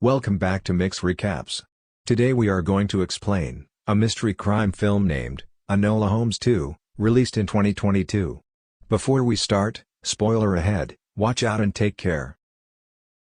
Welcome back to Mix Recaps. Today we are going to explain a mystery crime film named Enola Holmes 2, released in 2022. Before we start, spoiler ahead, watch out and take care.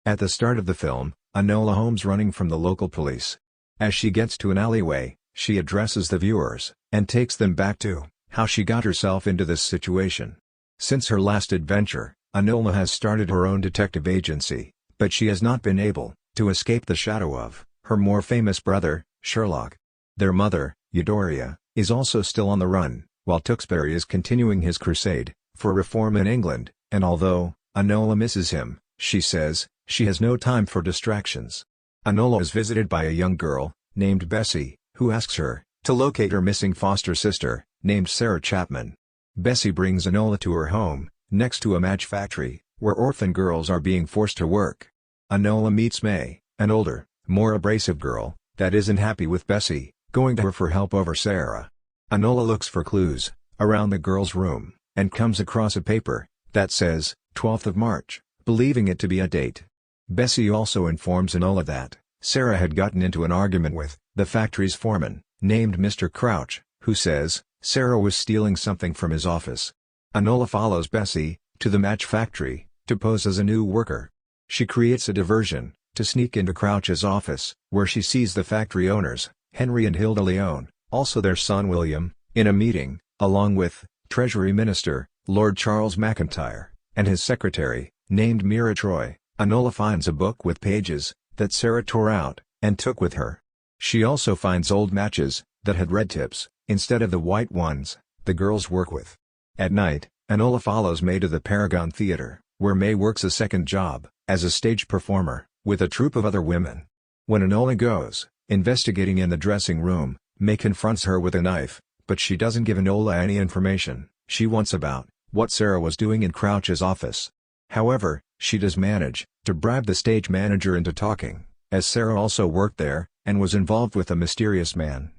At the start of the film, Enola Holmes running from the local police. As she gets to an alleyway, she addresses the viewers and takes them back to how she got herself into this situation. Since her last adventure, Enola has started her own detective agency, but she has not been able to escape the shadow of her more famous brother, Sherlock. Their mother, Eudora, is also still on the run, while Tewkesbury is continuing his crusade for reform in England, and although Enola misses him, she says she has no time for distractions. Enola is visited by a young girl named Bessie, who asks her to locate her missing foster sister, named Sarah Chapman. Bessie brings Enola to her home, next to a match factory, where orphan girls are being forced to work. Enola meets May, an older, more abrasive girl, that isn't happy with Bessie, going to her for help over Sarah. Enola looks for clues around the girl's room, and comes across a paper that says 12th of March, believing it to be a date. Bessie also informs Enola that Sarah had gotten into an argument with the factory's foreman, named Mr. Crouch, who says Sarah was stealing something from his office. Enola follows Bessie to the match factory to pose as a new worker. She creates a diversion to sneak into Crouch's office, where she sees the factory owners, Henry and Hilda Lyon, also their son William, in a meeting, along with Treasury Minister, Lord Charles McIntyre, and his secretary, named Mira Troy. Enola finds a book with pages that Sarah tore out and took with her. She also finds old matches that had red tips instead of the white ones the girls work with. At night, Enola follows May to the Paragon Theatre, where May works a second job as a stage performer with a troupe of other women. When Enola goes investigating in the dressing room, May confronts her with a knife, but she doesn't give Enola any information she wants about what Sarah was doing in Crouch's office. However, she does manage to bribe the stage manager into talking, as Sarah also worked there and was involved with a mysterious man.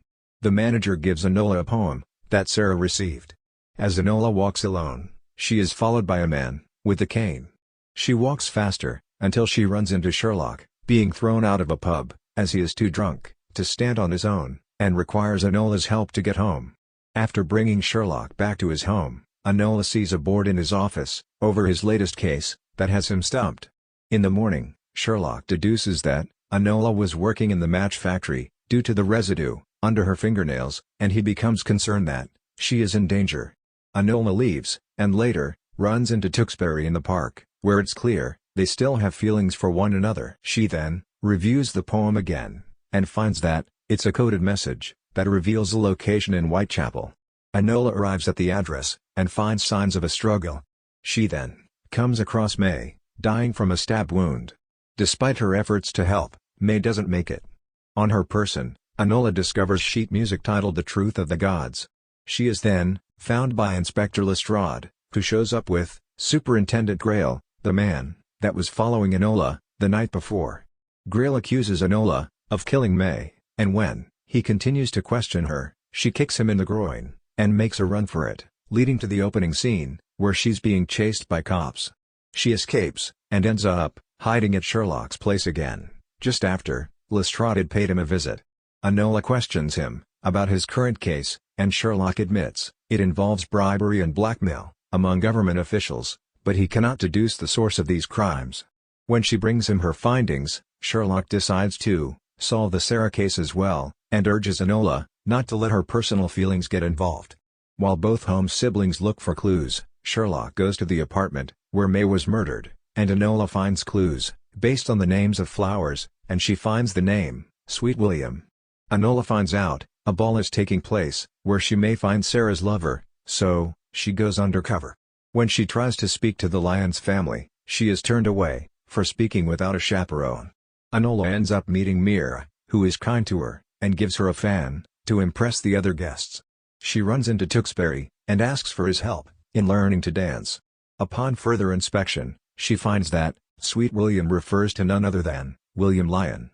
The manager gives Enola a poem that Sarah received. As Enola walks alone, she is followed by a man with a cane. She walks faster until she runs into Sherlock, being thrown out of a pub as he is too drunk to stand on his own, and requires Enola's help to get home. After bringing Sherlock back to his home, Enola sees a board in his office over his latest case that has him stumped. In the morning, Sherlock deduces that Enola was working in the match factory due to the residue under her fingernails, and he becomes concerned that she is in danger. Enola leaves, and later runs into Tewkesbury in the park, where it's clear they still have feelings for one another. She then reviews the poem again, and finds that it's a coded message that reveals the location in Whitechapel. Enola arrives at the address, and finds signs of a struggle. She then comes across May, dying from a stab wound. Despite her efforts to help, May doesn't make it. On her person, Enola discovers sheet music titled The Truth of the Gods. She is then found by Inspector Lestrade, who shows up with Superintendent Grail, the man that was following Enola the night before. Grail accuses Enola of killing May, and when he continues to question her, she kicks him in the groin and makes a run for it, leading to the opening scene, where she's being chased by cops. She escapes, and ends up hiding at Sherlock's place again, just after Lestrade had paid him a visit. Enola questions him about his current case, and Sherlock admits it involves bribery and blackmail among government officials, but he cannot deduce the source of these crimes. When she brings him her findings, Sherlock decides to solve the Sarah case as well, and urges Enola not to let her personal feelings get involved. While both Holmes siblings look for clues, Sherlock goes to the apartment where May was murdered, and Enola finds clues based on the names of flowers, and she finds the name Sweet William. Enola finds out a ball is taking place where she may find Sarah's lover, so she goes undercover. When she tries to speak to the Lyons family, she is turned away for speaking without a chaperone. Enola ends up meeting Mira, who is kind to her and gives her a fan to impress the other guests. She runs into Tewkesbury and asks for his help in learning to dance. Upon further inspection, she finds that Sweet William refers to none other than William Lyon.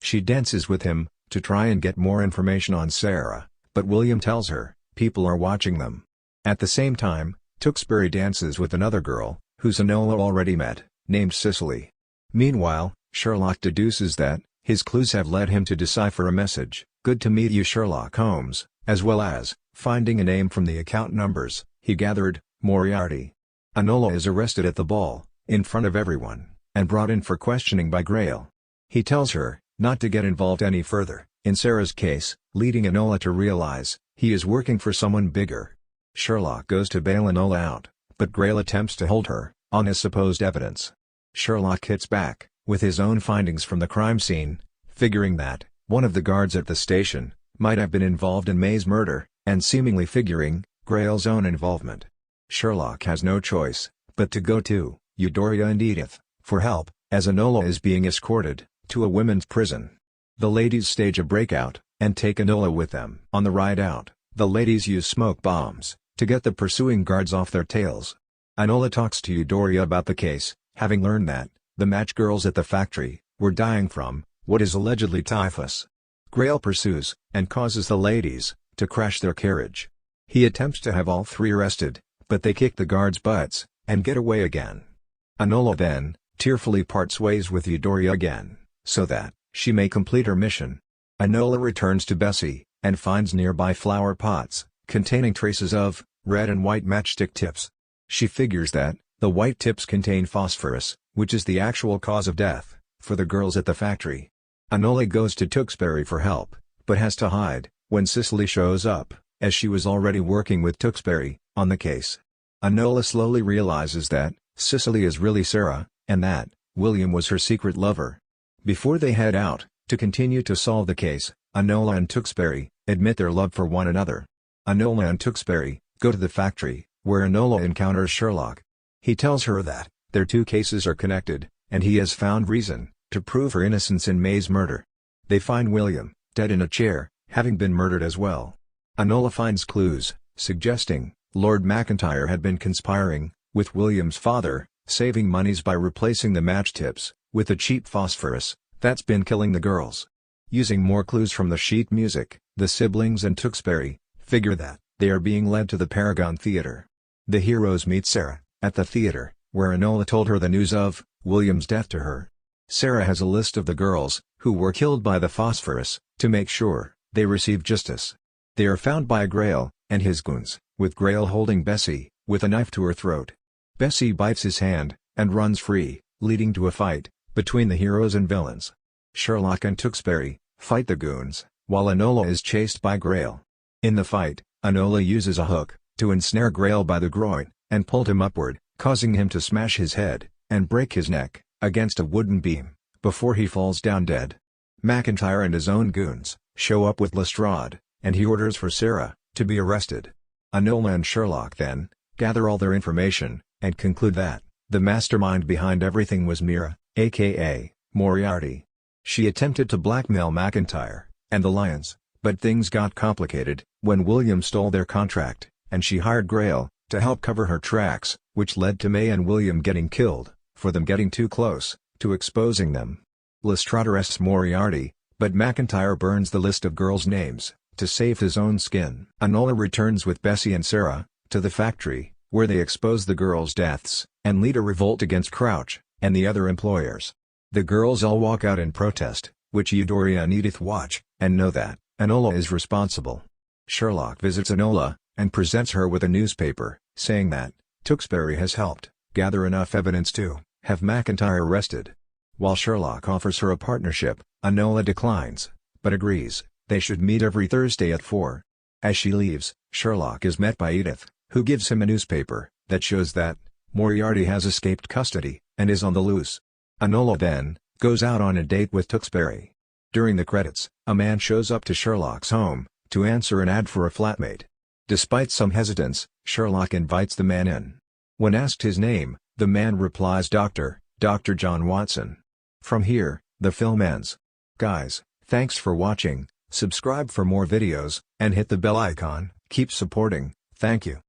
She dances with him to try and get more information on Sarah, but William tells her people are watching them. At the same time, Tewkesbury dances with another girl, whose Enola already met, named Cicely. Meanwhile, Sherlock deduces that his clues have led him to decipher a message, "Good to meet you, Sherlock Holmes," as well as finding a name from the account numbers he gathered, Moriarty. Enola is arrested at the ball, in front of everyone, and brought in for questioning by Grail. He tells her not to get involved any further in Sarah's case, leading Enola to realize he is working for someone bigger. Sherlock goes to bail Enola out, but Grail attempts to hold her on his supposed evidence. Sherlock hits back with his own findings from the crime scene, figuring that one of the guards at the station might have been involved in May's murder, and seemingly figuring Grail's own involvement. Sherlock has no choice but to go to Euphoria and Edith for help, as Enola is being escorted to a women's prison. The ladies stage a breakout and take Enola with them. On the ride out, the ladies use smoke bombs to get the pursuing guards off their tails. Enola talks to Euphoria about the case, having learned that the match girls at the factory were dying from what is allegedly typhus. Grail pursues and causes the ladies to crash their carriage. He attempts to have all three arrested, but they kick the guards' butts and get away again. Enola then tearfully parts ways with Euphoria again, so that she may complete her mission. Enola returns to Bessie and finds nearby flower pots containing traces of red and white matchstick tips. She figures that the white tips contain phosphorus, which is the actual cause of death for the girls at the factory. Enola goes to Tewkesbury for help, but has to hide when Cicely shows up, as she was already working with Tewkesbury on the case. Enola slowly realizes that Cicely is really Sarah, and that William was her secret lover. Before they head out to continue to solve the case, Enola and Tewkesbury admit their love for one another. Enola and Tewkesbury go to the factory, where Enola encounters Sherlock. He tells her that their two cases are connected, and he has found reason to prove her innocence in May's murder. They find William dead in a chair, having been murdered as well. Enola finds clues suggesting Lord McIntyre had been conspiring with William's father, saving monies by replacing the match tips with the cheap phosphorus that's been killing the girls. Using more clues from the sheet music, the siblings and Tewkesbury figure that they are being led to the Paragon Theatre. The heroes meet Sarah at the theatre, where Enola told her the news of William's death to her. Sarah has a list of the girls who were killed by the phosphorus to make sure they receive justice. They are found by Grail and his goons, with Grail holding Bessie with a knife to her throat. Bessie bites his hand and runs free, leading to a fight between the heroes and villains. Sherlock and Tewkesbury fight the goons, while Enola is chased by Grail. In the fight, Enola uses a hook to ensnare Grail by the groin and pulled him upward, causing him to smash his head and break his neck against a wooden beam before he falls down dead. McIntyre and his own goons show up with Lestrade, and he orders for Sarah to be arrested. Enola and Sherlock then gather all their information and conclude that the mastermind behind everything was Mira, aka Moriarty. She attempted to blackmail McIntyre and the Lyons, but things got complicated when William stole their contract, and she hired Grail to help cover her tracks, which led to May and William getting killed for them getting too close to exposing them. Lestrade arrests Moriarty, but McIntyre burns the list of girls' names to save his own skin. Enola returns with Bessie and Sarah to the factory, where they expose the girls' deaths and lead a revolt against Crouch and the other employers. The girls all walk out in protest, which Euphoria and Edith watch and know that Enola is responsible. Sherlock visits Enola and presents her with a newspaper, saying that Tewkesbury has helped gather enough evidence to have McIntyre arrested. While Sherlock offers her a partnership, Enola declines, but agrees they should meet every Thursday at 4. As she leaves, Sherlock is met by Edith, who gives him a newspaper that shows that Moriarty has escaped custody and is on the loose. Enola then goes out on a date with Tewkesbury. During the credits, a man shows up to Sherlock's home to answer an ad for a flatmate. Despite some hesitance, Sherlock invites the man in. When asked his name, the man replies Dr. John Watson. From here, the film ends. Guys, thanks for watching, subscribe for more videos, and hit the bell icon. Keep supporting, thank you.